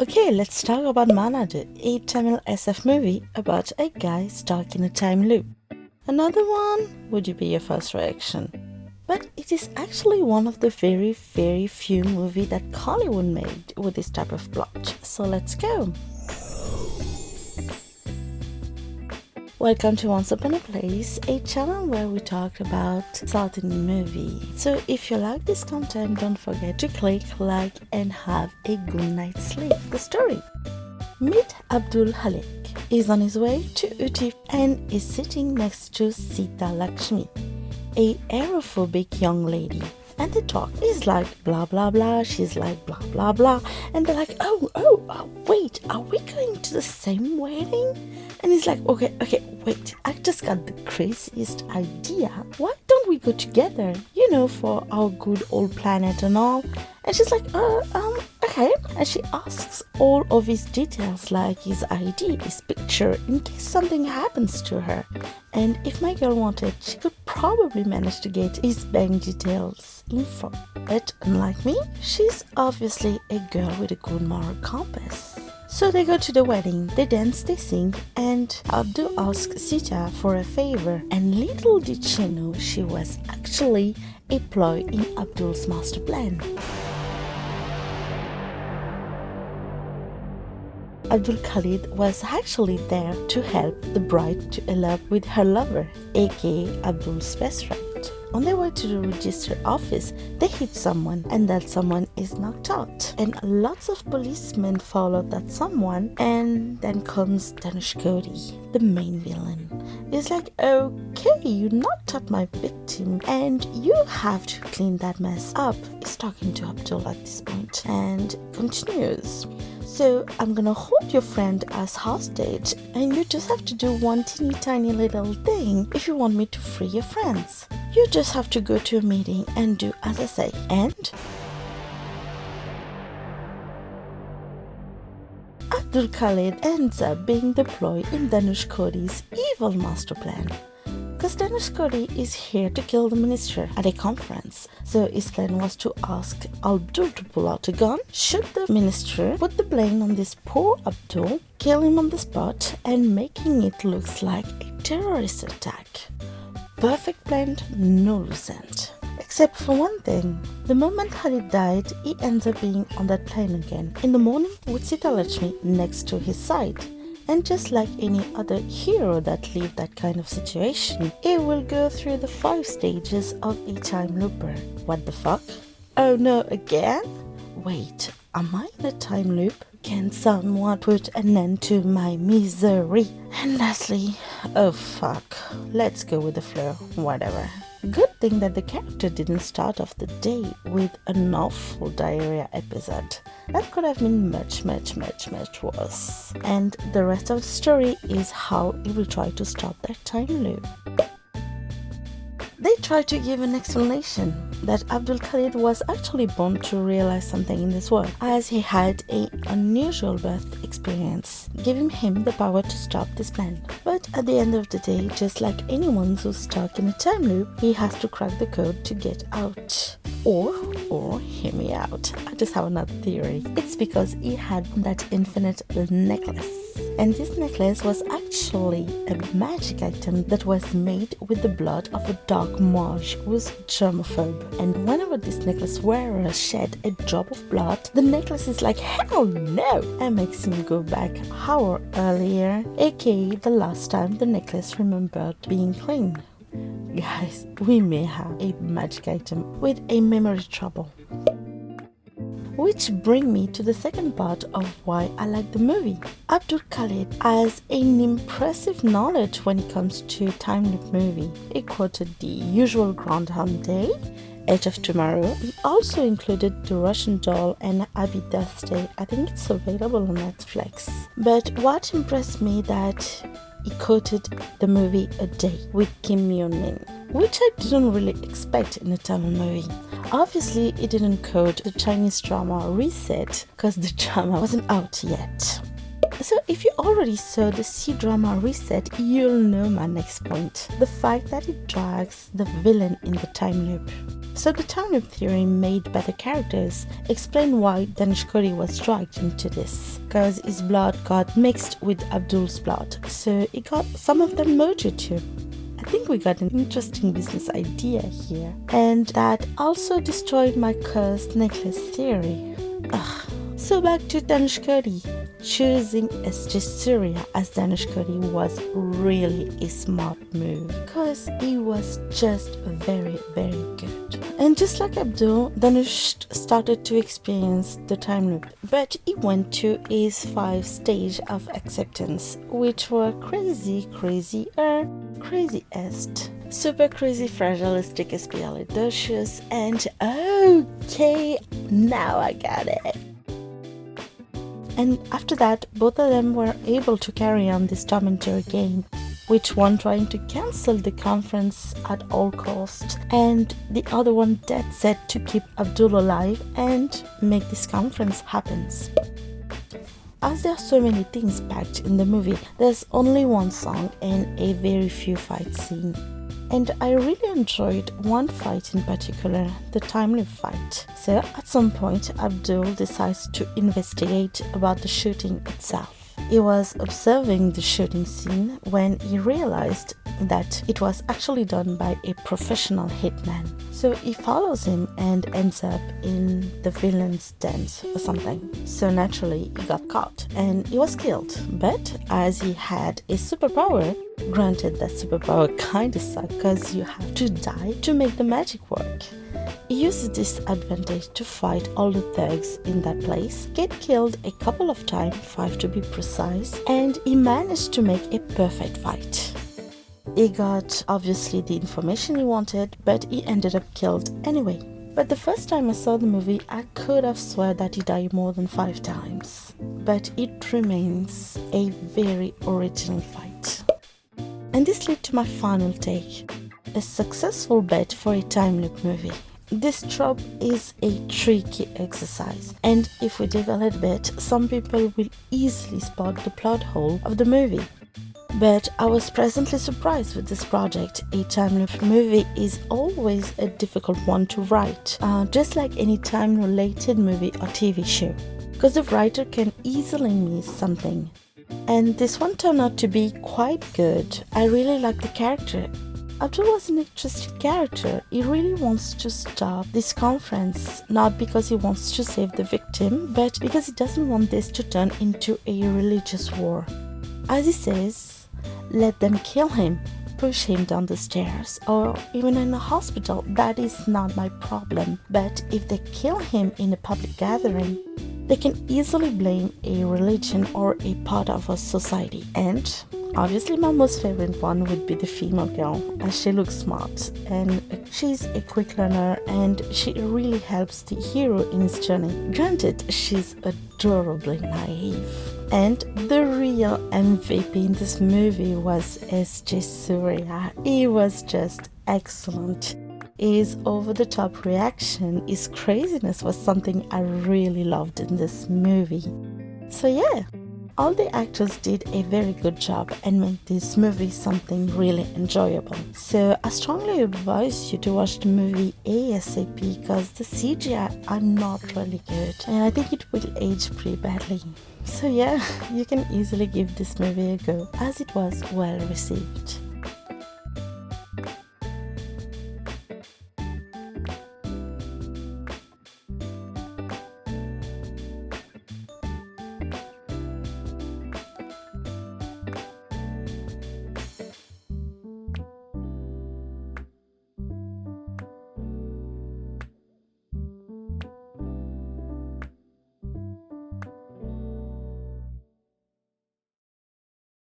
Okay, let's talk about Maanaadu, a Tamil SF movie about a guy stuck in a time loop. Another one? Would you be your first reaction? But it is actually one of the very, very few movies that Hollywood made with this type of plot. So let's go. Welcome to Once Upon a Place, a channel where we talk about South Indian movie. So if you like this content, don't forget to click like and have a good night's sleep. The story. Meet Abdul Khaliq. Is on his way to Uti and is sitting next to Seetha Lakshmi, a aerophobic young lady. And they talk. He's like blah blah blah, she's like blah blah blah, and they're like, oh, wait, are we going to the same wedding? And he's like, okay, wait, I just got the craziest idea. Why don't we go together, for our good old planet and all? And she's like, okay. And she asks all of his details, like his ID, his picture, in case something happens to her. And if my girl wanted, she could probably manage to get his bank details info. But unlike me, she's obviously a girl with a good moral compass. So they go to the wedding, they dance, they sing, and Abdul asks Seetha for a favor. And little did she know she was actually a ploy in Abdul's master plan. Abdul Khalid was actually there to help the bride to elope with her lover, aka Abdul's best friend. On their way to the register office, they hit someone, and that someone is knocked out. And lots of policemen follow that someone, and then comes Dhanushkodi, the main villain. He's like, okay, you knocked out my victim, and you have to clean that mess up. He's talking to Abdul at this point, and continues. So I'm gonna hold your friend as hostage, and you just have to do one teeny tiny little thing if you want me to free your friends. You just have to go to a meeting and do as I say. And Abdul Khalid ends up being the ploy in Dhanushkodi's evil master plan. Because Dhanushkodi is here to kill the minister at a conference. So his plan was to ask Abdul to pull out a gun, shoot the minister, put the blame on this poor Abdul, kill him on the spot, and making it look like a terrorist attack. Perfect plan, no loose end. Except for one thing. The moment Khalid died, he ends up being on that plane again in the morning with Seetha Lakshmi next to his side. And just like any other hero that lived that kind of situation, he will go through the 5 stages of a time looper. What the fuck? Oh no, again? Wait, am I in a time loop? Can someone put an end to my misery? And lastly, oh fuck, let's go with the flow, whatever. Good thing that the character didn't start off the day with an awful diarrhea episode. That could have been much worse. And the rest of the story is how he will try to stop that time loop. They try to give an explanation that Abdul Khalid was actually born to realize something in this world, as he had an unusual birth experience, giving him the power to stop this plan. But at the end of the day, just like anyone who's stuck in a time loop, he has to crack the code to get out. Or hear me out, I just have another theory. It's because he had that infinite necklace. And this necklace was actually a magic item that was made with the blood of a dog mage who's germaphobe. And whenever this necklace wearer shed a drop of blood, the necklace is like, hell no! And makes him go back an hour earlier, aka the last time the necklace remembered being clean. Guys, we may have a magic item with a memory trouble. Which bring me to the second part of why I like the movie. Abdul Khalid has an impressive knowledge when it comes to time loop movie. He quoted the usual Groundhog Day, Edge of Tomorrow. He also included The Russian Doll and Happy Death Day. I think it's available on Netflix. But what impressed me that he quoted the movie A Day with Kim Yoon-min, which I didn't really expect in a Tamil movie. Obviously, he didn't quote the Chinese drama Reset because the drama wasn't out yet. So if you already saw the C-drama Reset, you'll know my next point. The fact that it drags the villain in the time loop. So the time loop theory made by the characters explain why Dhanushkodi was dragged into this. Because his blood got mixed with Abdul's blood. So it got some of them murdered too. I think we got an interesting business idea here. And that also destroyed my cursed necklace theory. Ugh. So back to Dhanushkodi. Choosing Suryah as Dhanushkodi was really a smart move because he was just very, very good. And just like Abdul, Dhanush started to experience the time loop, but he went to his 5 stage of acceptance, which were craziest, super crazy, fragilistic, espialidocious, and okay, now I got it. And after that, both of them were able to carry on this tormentor game, with one trying to cancel the conference at all costs, and the other one dead set to keep Abdul alive and make this conference happen. As there are so many things packed in the movie, there's only one song and a very few fight scenes. And I really enjoyed one fight in particular, the time loop fight. So at some point, Abdul decides to investigate about the shooting itself. He was observing the shooting scene when he realized that it was actually done by a professional hitman. So he follows him and ends up in the villain's tent or something. So naturally, he got caught and he was killed. But as he had a superpower, granted that superpower kinda sucks because you have to die to make the magic work. He uses this advantage to fight all the thugs in that place, get killed a couple of times, 5 to be precise, and he managed to make a perfect fight. He got obviously the information he wanted, but he ended up killed anyway. But the first time I saw the movie, I could have sworn that he died more than 5 times. But it remains a very original fight. And this led to my final take. A successful bet for a time loop movie. This trope is a tricky exercise, and if we dig a little bit, some people will easily spot the plot hole of the movie. But I was pleasantly surprised with this project. A time loop movie is always a difficult one to write, just like any time-related movie or TV show, because the writer can easily miss something. And this one turned out to be quite good. I really like the character. Abdul was an interesting character. He really wants to stop this conference, not because he wants to save the victim, but because he doesn't want this to turn into a religious war. As he says, let them kill him, push him down the stairs, or even in a hospital. That is not my problem. But if they kill him in a public gathering, they can easily blame a religion or a part of our society. And obviously my most favorite one would be the female girl, as she looks smart and she's a quick learner and she really helps the hero in his journey. Granted, she's adorably naive. And the real MVP in this movie was Suryah. He was just excellent. His over-the-top reaction, his craziness was something I really loved in this movie. So yeah, all the actors did a very good job and made this movie something really enjoyable. So I strongly advise you to watch the movie ASAP because the CGI are not really good and I think it will age pretty badly. So yeah, you can easily give this movie a go as it was well received.